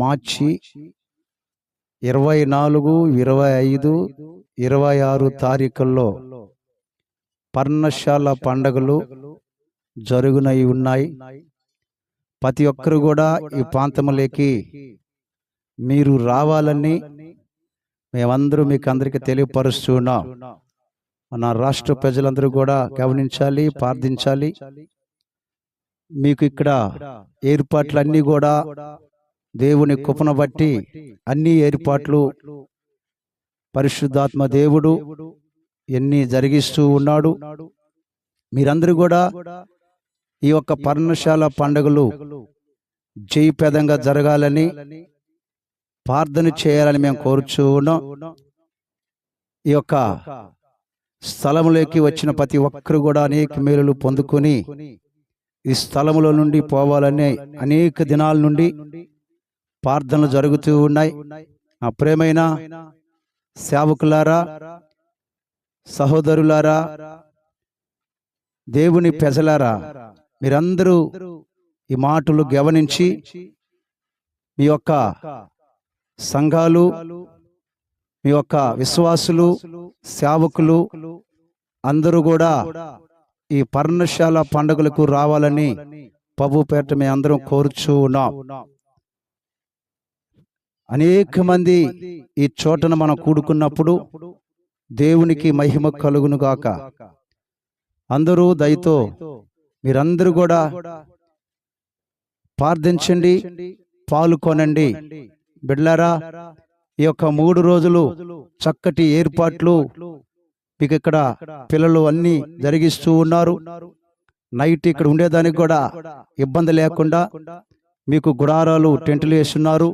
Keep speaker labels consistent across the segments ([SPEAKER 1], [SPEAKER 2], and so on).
[SPEAKER 1] మార్చి 24, 25, 26 తారీఖుల్లో పర్ణశాల పండగలు జరుగునై ఉన్నాయి. ప్రతి ఒక్కరు కూడా ఈ ప్రాంతంలోకి మీరు రావాలని మేమందరూ మీకు అందరికీ తెలియపరుస్తున్నాం. మన రాష్ట్ర ప్రజలందరూ కూడా గమనించాలి, ప్రార్థించాలి. మీకు ఇక్కడ ఏర్పాట్లన్నీ కూడా దేవుని కృపను బట్టి అన్ని ఏర్పాట్లు పరిశుద్ధాత్మ దేవుడు ఎన్ని జరిగిస్తూ ఉన్నాడు. మీరందరూ కూడా ఈ యొక్క పర్ణశాల పండుగలు జయప్రదంగా జరగాలని ప్రార్థన చేయాలని మేము కోరుచూ ఉన్నాం. ఈ యొక్క స్థలములోకి వచ్చిన ప్రతి ఒక్కరు కూడా అనేక మేలులు పొందుకొని ఈ స్థలములో నుండి పోవాలని అనేక దినాల నుండి ప్రార్థనలు జరుగుతూ ఉన్నాయి. ఆ ప్రేమైన సేవకులారా, సహోదరులారా, దేవుని ప్రజలారా, మీరందరూ ఈ మాటలు గమనించి మీ యొక్క సంఘాలు, మీ యొక్క విశ్వాసులు, సేవకులు అందరూ కూడా ఈ పర్ణశాల పండుగలకు రావాలని ప్రభు పేరిట మేము అందరం కోరుచూ ఉన్నాం. అనేక మంది ఈ చోటన మనం కూడుకున్నప్పుడు దేవునికి మహిమ కలుగును గాక. అందరూ దయతో మీరందరూ కూడా ప్రార్థించండి, పాల్గొనండి. బిడ్డలారా, ఈ యొక్క 3 రోజులు చక్కటి ఏర్పాట్లు మీకు ఇక్కడ పిల్లలు అన్ని జరిగిస్తూ ఉన్నారు. నైట్ ఇక్కడ ఉండేదానికి కూడా ఇబ్బంది లేకుండా మీకు గుడారాలు, టెంట్లు వేస్తున్నారు.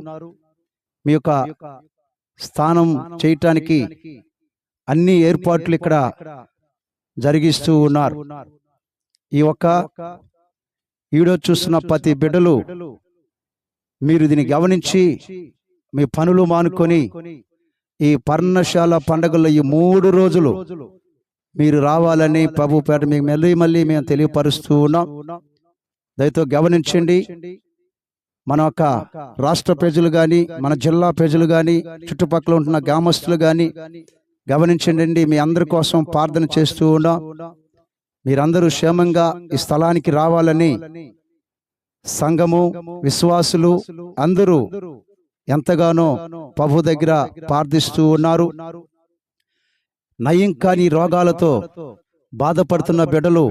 [SPEAKER 1] మీ యొక్క స్థానం చేయటానికి అన్ని ఏర్పాట్లు ఇక్కడ జరిగిస్తూ ఉన్నారు. ఈ ఒక్క వీడియో చూస్తున్న ప్రతి బిడ్డలు మీరు దీన్ని గమనించి మీ పనులు మానుకొని ఈ పర్ణశాల పండుగల్లో ఈ 3 రోజులు మీరు రావాలని ప్రభు పేట మీకు మళ్ళీ మేము తెలియపరుస్తూ ఉన్నాం. దయతో గమనించండి. మన యొక్క రాష్ట్ర ప్రజలు కానీ, మన జిల్లా ప్రజలు కానీ, చుట్టుపక్కల ఉంటున్న గ్రామస్తులు కానీ గమనించండి. మీ అందరి కోసం ప్రార్థన చేస్తూ ఉన్నాం. మీరందరూ క్షేమంగా ఈ స్థలానికి రావాలని సంఘము, విశ్వాసులు అందరూ ఎంతగానో ప్రభు దగ్గర ప్రార్థిస్తూ ఉన్నారు. నయం కాని రోగాలతో బాధపడుతున్న బిడ్డలు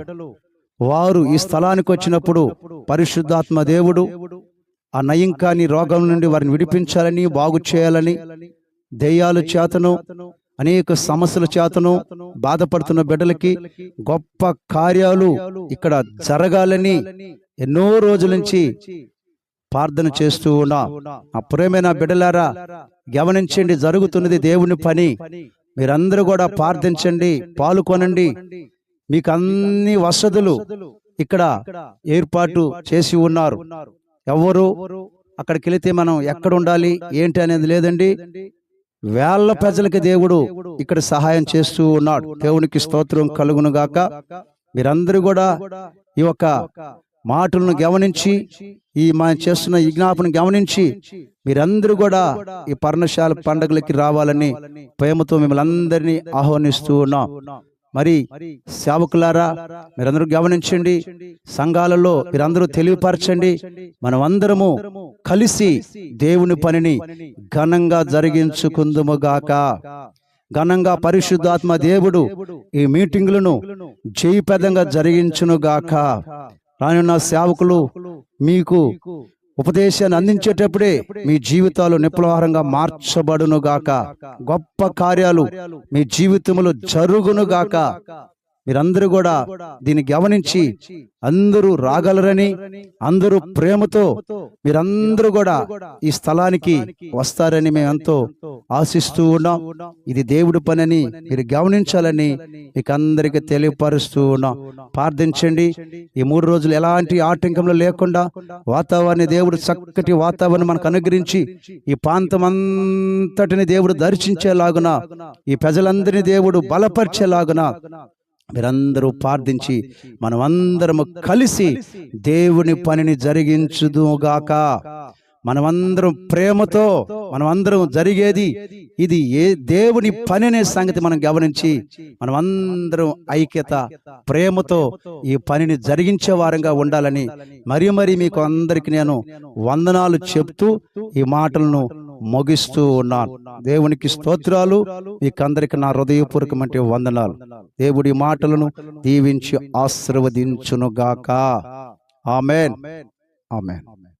[SPEAKER 1] వారు ఈ స్థలానికి వచ్చినప్పుడు పరిశుద్ధాత్మ దేవుడు ఆ నయం కాని రోగం నుండి వారిని విడిపించాలని, బాగు చేయాలని, దెయ్యాల చేతను, అనేక సమస్యల చేతను బాధపడుతున్న బిడ్డలకి గొప్ప కార్యాలు ఇక్కడ జరగాలని ఎన్నో రోజుల నుంచి ప్రార్థన చేస్తూ ఉన్నా. ఆ ప్రేమైన బిడ్డలారా, గమనించండి, జరుగుతున్నది దేవుని పని. మీరందరూ కూడా ప్రార్థించండి, పాల్గొనండి. మీకు అన్ని వసతులు ఇక్కడ ఏర్పాటు చేసి ఉన్నారు. ఎవరు అక్కడికి వెళితే మనం ఎక్కడ ఉండాలి ఏంటి అనేది లేదండి. వేళ్ల ప్రజలకి దేవుడు ఇక్కడ సహాయం చేస్తూ ఉన్నాడు. దేవునికి స్తోత్రం కలుగును గాక. మీరందరూ కూడా ఈ యొక్క మాటలను గమనించి, ఈ మనం చేస్తున్న విజ్ఞాపన గమనించి మీరందరూ కూడా ఈ పర్ణశాల పండుగలకి రావాలని ప్రేమతో మిమ్మల్ని అందరినీ ఆహ్వానిస్తూ ఉన్నాం. మరి సేవకులారా, మీరందరూ గమనించండి. సంఘాలలో మీరందరూ తెలియపరచండి. మనం అందరము కలిసి దేవుని పనిని ఘనంగా జరిగించుకుందుముగాక. ఘనంగా పరిశుద్ధాత్మ దేవుడు ఈ మీటింగులను జయప్రదంగా జరిగించునుగాక. రానున్న సేవకులు మీకు ఉపదేశాన్ని అందించేటప్పుడే మీ జీవితాలు నిప్లవరంగా మార్చబడునుగాక. గొప్ప కార్యాలు మీ జీవితంలో జరుగునుగాక. మీరందరూ కూడా దీన్ని గమనించి అందరూ రాగలరని, అందరూ ప్రేమతో మీరందరూ కూడా ఈ స్థలానికి వస్తారని మేము ఎంతో ఆశిస్తూ ఉన్నాం. ఇది దేవుడి పనని మీరు గమనించాలని మీకు అందరికీ తెలియపరుస్తూ ఉన్నాం. ప్రార్థించండి. ఈ 3 రోజులు ఎలాంటి ఆటంకంలో లేకుండా వాతావరణ దేవుడు చక్కటి వాతావరణం మనకు అనుగ్రహించి ఈ ప్రాంతం అంతటిని దేవుడు దర్శించేలాగున, ఈ ప్రజలందరినీ దేవుడు బలపరిచేలాగున మీరందరూ ప్రార్థించి మనమందరము కలిసి దేవుని పనిని జరిగించుదుగాక. మనమందరం ప్రేమతో మనమందరం జరిగేది ఇది ఏ దేవుని పని అనే సంగతి మనం గమనించి మనమందరం ఐక్యత ప్రేమతో ఈ పనిని జరిగించే వారంగా ఉండాలని మరి మీకు అందరికి నేను వందనాలు చెప్తూ ఈ మాటలను ముగిస్తూ ఉన్నాను. దేవునికి స్తోత్రాలు. మీకందరికి నా హృదయపూర్వకమైన వందనాలు. దేవుడి మాటలను దీవించి ఆశీర్వదించునుగాక. ఆమేన్. ఆమేన్.